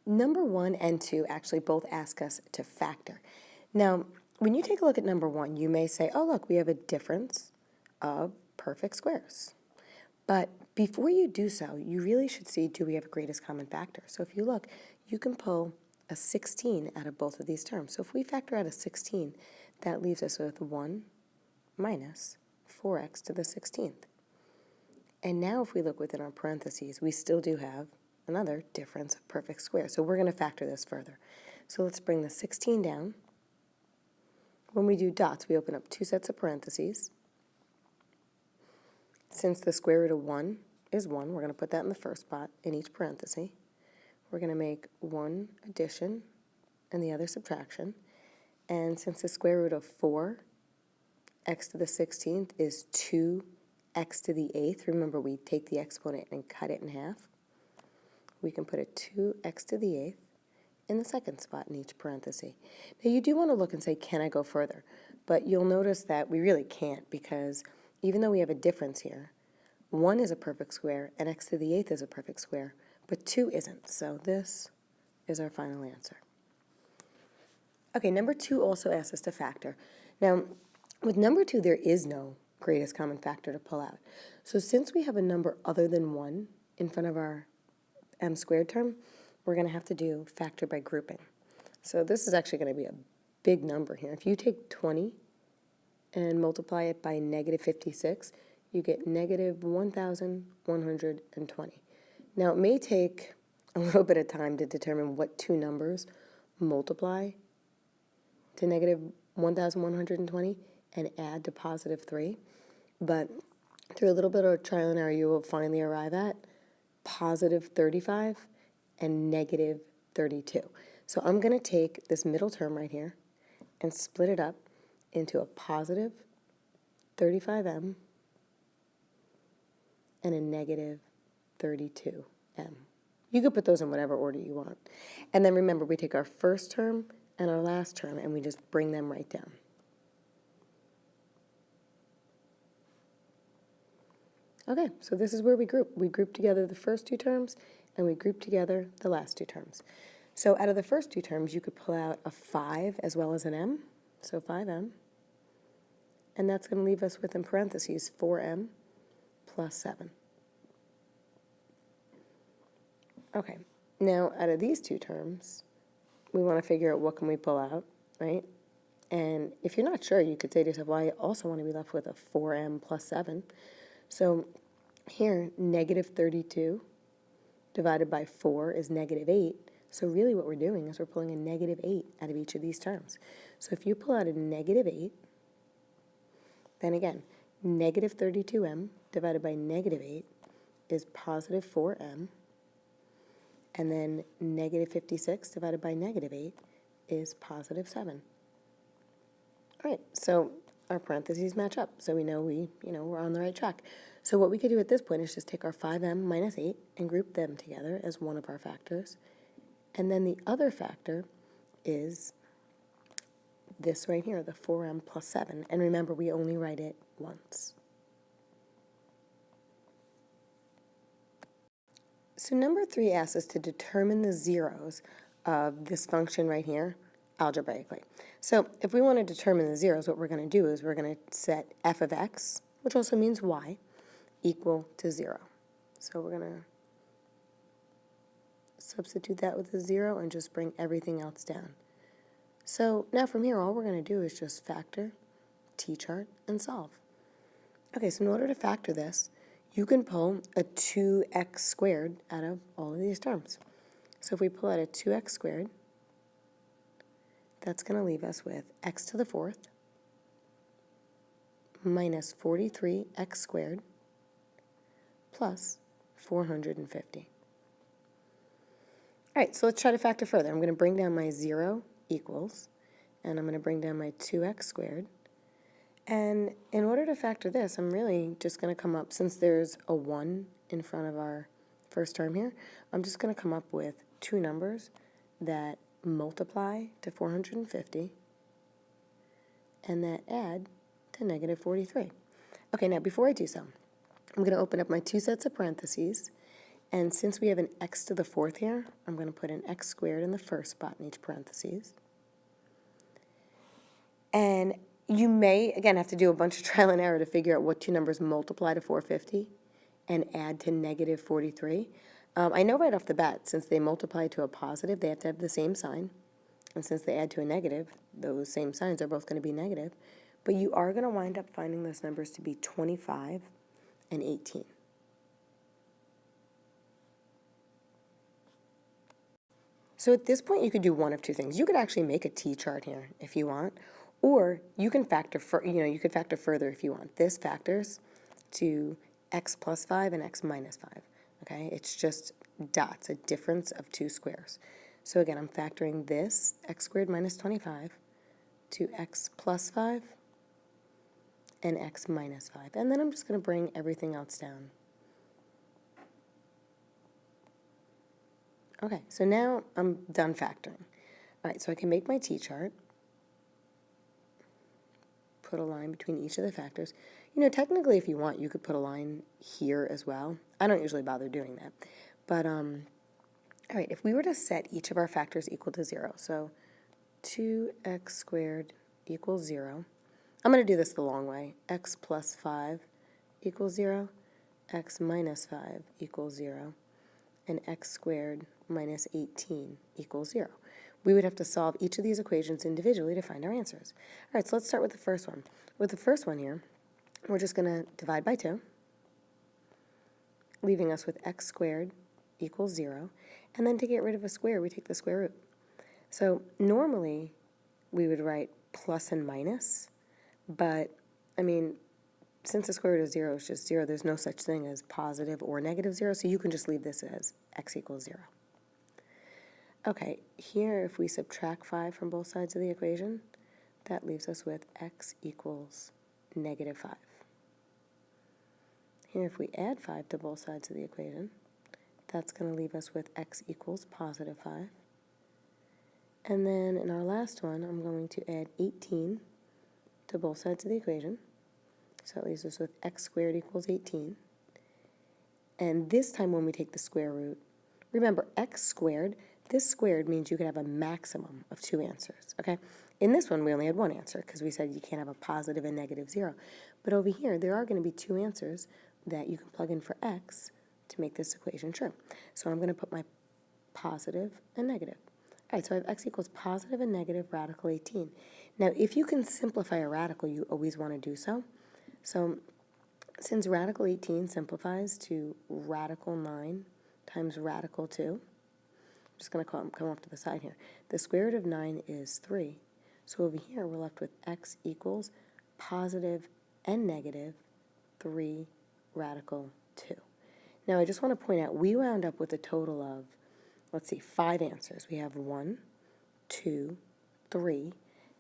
number 1 and 2 actually both ask us to factor. Now, when you take a look at number 1, you may say, oh, look, we have a difference of perfect squares. But before you do so, you really should see, do we have a greatest common factor? So if you look, you can pull a 16 out of both of these terms. So if we factor out a 16, that leaves us with 1 minus 4x to the 16th. And now if we look within our parentheses, we still do have another difference of perfect squares. So we're going to factor this further. So let's bring the 16 down. When we do dots, we open up 2 sets of parentheses. Since the square root of 1 is 1, we're going to put that in the first spot in each parenthesis. We're going to make one addition and the other subtraction. And since the square root of 4, x to the 16th, is 2x to the 8th, remember we take the exponent and cut it in half, we can put a 2x to the 8th in the second spot in each parenthesis. Now you do want to look and say, can I go further? But you'll notice that we really can't, because even though we have a difference here, 1 is a perfect square and x to the 8th is a perfect square, but 2 isn't. So this is our final answer. Okay, number 2 also asks us to factor. Now, with number 2, there is no greatest common factor to pull out. So since we have a number other than 1 in front of our m squared term, we're going to have to do factor by grouping. So this is actually going to be a big number here. If you take 20 and multiply it by negative 56, you get negative 1,120. Now, it may take a little bit of time to determine what two numbers multiply to negative 1,120 and add to positive 3, but through a little bit of trial and error, you will finally arrive at positive 35 and negative 32. So I'm going to take this middle term right here and split it up into a positive 35m and a negative 32m. You could put those in whatever order you want. And then remember, we take our first term and our last term and we just bring them right down. Okay, so this is where we group. We group together the first two terms and we group together the last two terms. So out of the first two terms, you could pull out a 5 as well as an m, so 5m. And that's going to leave us with, in parentheses, 4m plus 7. Okay, now out of these two terms, we want to figure out what can we pull out, right? And if you're not sure, you could say to yourself, well, I also want to be left with a 4m plus 7. So here, negative 32 divided by 4 is negative 8. So really what we're doing is we're pulling a negative 8 out of each of these terms. So if you pull out a negative 8, then again, negative 32m divided by negative 8 is positive 4m. And then negative 56 divided by negative 8 is positive 7. All right, so our parentheses match up, so we know we're on the right track. So what we could do at this point is just take our 5m minus 8 and group them together as one of our factors. And then the other factor is this right here, the 4m plus 7. And remember, we only write it once. So number 3 asks us to determine the zeros of this function right here algebraically. So if we want to determine the zeros, what we're going to do is we're going to set f of x, which also means y, equal to 0. So we're going to substitute that with a 0 and just bring everything else down. So now from here, all we're going to do is just factor, t-chart, and solve. Okay, so in order to factor this, you can pull a 2x squared out of all of these terms. So if we pull out a 2x squared, that's going to leave us with x to the 4th minus 43x squared plus 450. All right, so let's try to factor further. I'm going to bring down my 0 equals, and I'm going to bring down my 2x squared. And in order to factor this, I'm really just going to come up, since there's a 1 in front of our first term here, I'm just going to come up with two numbers that multiply to 450 and that add to negative 43. Okay, now before I do so, I'm going to open up my 2 sets of parentheses, And since we have an x to the fourth here, I'm going to put an x squared in the first spot in each parentheses. And you may, again, have to do a bunch of trial and error to figure out what two numbers multiply to 450 and add to negative 43. I know right off the bat, since they multiply to a positive, they have to have the same sign. And since they add to a negative, those same signs are both going to be negative. But you are going to wind up finding those numbers to be 25 and 18. So at this point, you could do one of two things. You could actually make a t-chart here if you want, or you can factor you could factor further if you want. This factors to x plus 5 and x minus 5. Okay, it's just dots, a difference of two squares. So again, I'm factoring this x squared minus 25 to x plus 5 and x minus 5. And then I'm just going to bring everything else down. Okay, so now I'm done factoring. All right, so I can make my t-chart, put a line between each of the factors. You know, technically, if you want, you could put a line here as well. I don't usually bother doing that. But, all right, if we were to set each of our factors equal to 0, so 2x squared equals 0. I'm going to do this the long way. X plus 5 equals 0, x minus 5 equals 0, and x squared minus 18 equals 0. We would have to solve each of these equations individually to find our answers. All right, so let's start with the first one. With the first one here, we're just going to divide by 2, leaving us with x squared equals 0. And then to get rid of a square, we take the square root. So normally, we would write plus and minus, but, I mean, since the square root of 0 is just 0, there's no such thing as positive or negative 0, so you can just leave this as x equals 0. Okay, here if we subtract 5 from both sides of the equation, that leaves us with x equals negative 5. Here if we add 5 to both sides of the equation, that's going to leave us with x equals positive 5. And then in our last one, I'm going to add 18 to both sides of the equation. So that leaves us with x squared equals 18. And this time when we take the square root, remember x squared, this squared means you can have a maximum of 2 answers, okay? In this one, we only had one answer because we said you can't have a positive and negative 0. But over here, there are going to be 2 answers that you can plug in for x to make this equation true. So I'm going to put my positive and negative. All right, so I have x equals positive and negative radical 18. Now, if you can simplify a radical, you always want to do so. So since radical 18 simplifies to radical 9 times radical 2, I'm just going to come off to the side here. The square root of 9 is 3. So over here, we're left with x equals positive and negative 3 radical 2. Now, I just want to point out, we wound up with a total of, let's see, 5 answers. We have 1, 2, 3,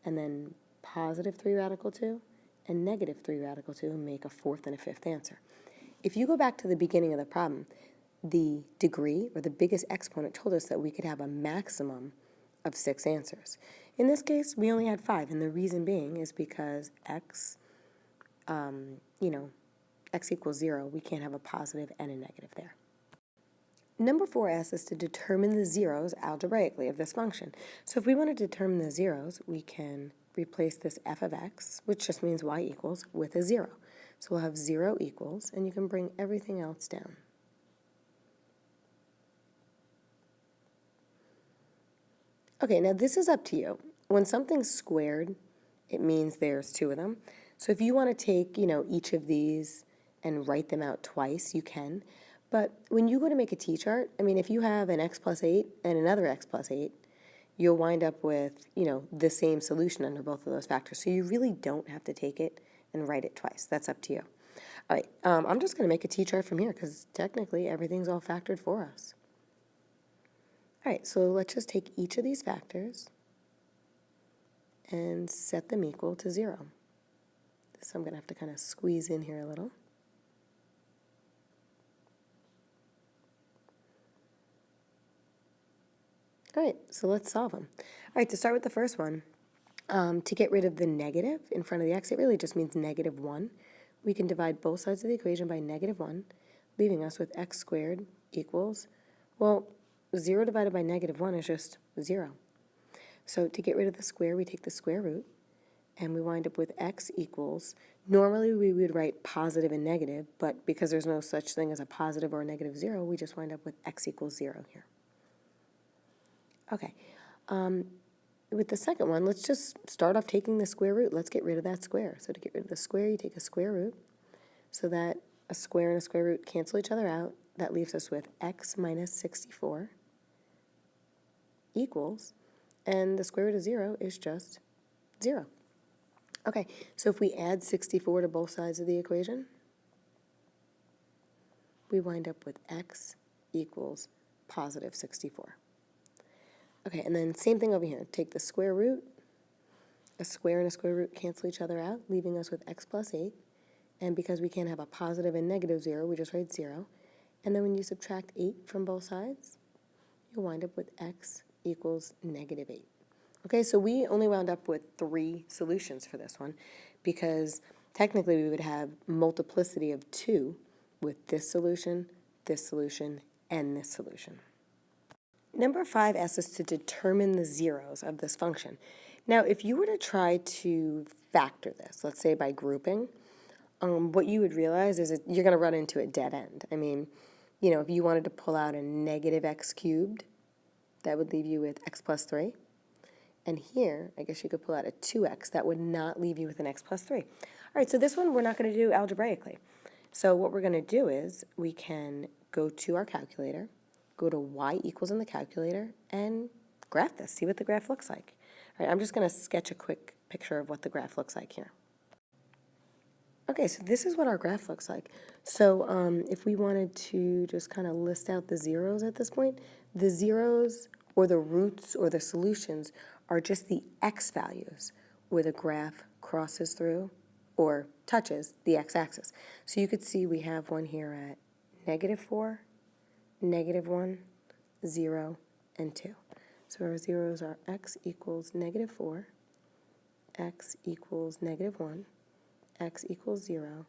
and then positive 3 radical 2, and negative 3 radical 2, and make a 4th and a 5th answer. If you go back to the beginning of the problem, the degree, or the biggest exponent, told us that we could have a maximum of 6 answers. In this case, we only had 5, and the reason being is because x, x equals 0, we can't have a positive and a negative there. Number 4 asks us to determine the zeros algebraically of this function. So if we want to determine the zeros, we can replace this f of x, which just means y equals, with a 0. So we'll have 0 equals, and you can bring everything else down. Okay, now this is up to you. When something's squared, it means there's 2 of them. So if you want to take, each of these and write them out twice, you can. But when you go to make a t-chart, if you have an x plus 8 and another x plus 8, you'll wind up with, the same solution under both of those factors. So you really don't have to take it and write it twice. That's up to you. All right, I'm just going to make a t-chart from here because technically everything's all factored for us. All right, so let's just take each of these factors and set them equal to 0. So I'm going to have to kind of squeeze in here a little. All right, so let's solve them. All right, to start with the first one, to get rid of the negative in front of the x, it really just means negative 1. We can divide both sides of the equation by negative 1, leaving us with x squared equals, well, 0 divided by -1 is just 0. So to get rid of the square, we take the square root, and we wind up with x equals, normally we would write positive and negative, but because there's no such thing as a positive or a negative 0, we just wind up with x equals 0 here. Okay, with the second one, let's just start off taking the square root. Let's get rid of that square. So to get rid of the square, you take a square root, so that a square and a square root cancel each other out. That leaves us with x minus 64 equals, and the square root of 0 is just 0. Okay, so if we add 64 to both sides of the equation, we wind up with x equals positive 64. Okay, and then same thing over here. Take the square root. A square and a square root cancel each other out, leaving us with x plus 8. And because we can't have a positive and negative 0, we just write 0. And then when you subtract 8 from both sides, you'll wind up with x equals negative 8. Okay, so we only wound up with 3 solutions for this one, because technically we would have multiplicity of 2 with this solution, and this solution. Number 5 asks us to determine the zeros of this function. Now, if you were to try to factor this, let's say by grouping, what you would realize is that you're going to run into a dead end. I mean, you know, if you wanted to pull out a negative x cubed, that would leave you with x plus 3. And here, I guess you could pull out a 2x. That would not leave you with an x plus 3. All right, so this one we're not going to do algebraically. So what we're going to do is we can go to our calculator, go to y equals in the calculator, and graph this, see what the graph looks like. All right, I'm just going to sketch a quick picture of what the graph looks like here. Okay, so this is what our graph looks like. So if we wanted to just kind of list out the zeros at this point, the zeros or the roots or the solutions are just the x values where the graph crosses through or touches the x-axis. So you could see we have one here at -4, -1, 0, and 2. So our zeros are x equals -4, x equals -1, x equals 0,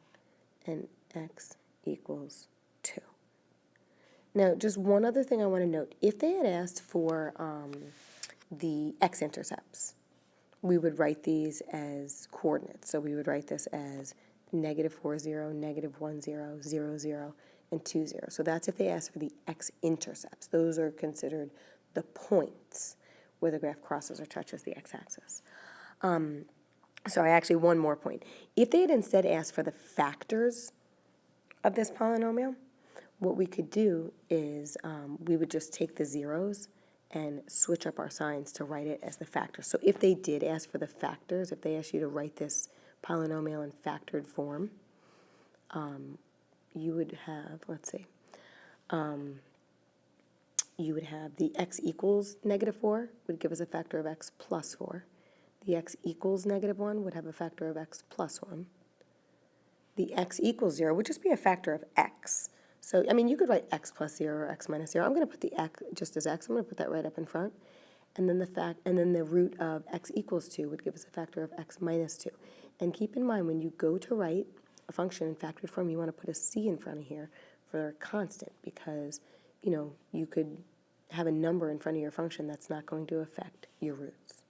and x equals 2. Now, just one other thing I want to note. If they had asked for the x-intercepts, we would write these as coordinates. So we would write this as -4, 0, -1, 0, 0, 0, and 2, 0. So that's if they ask for the x-intercepts. Those are considered the points where the graph crosses or touches the x-axis. Sorry, actually one more point. If they had instead asked for the factors of this polynomial, what we could do is we would just take the zeros and switch up our signs to write it as the factors. So if they did ask for the factors, if they asked you to write this polynomial in factored form, you would have, let's see, you would have the x equals -4 would give us a factor of x plus 4. The x equals -1 would have a factor of x plus 1. The x equals 0 would just be a factor of x. So, I mean, you could write x plus 0 or x minus 0. I'm going to put the x just as x. I'm going to put that right up in front. And then the root of x equals 2 would give us a factor of x minus 2. And keep in mind, when you go to write a function in factored form, you want to put a c in front of here for a constant, because, you know, you could have a number in front of your function that's not going to affect your roots.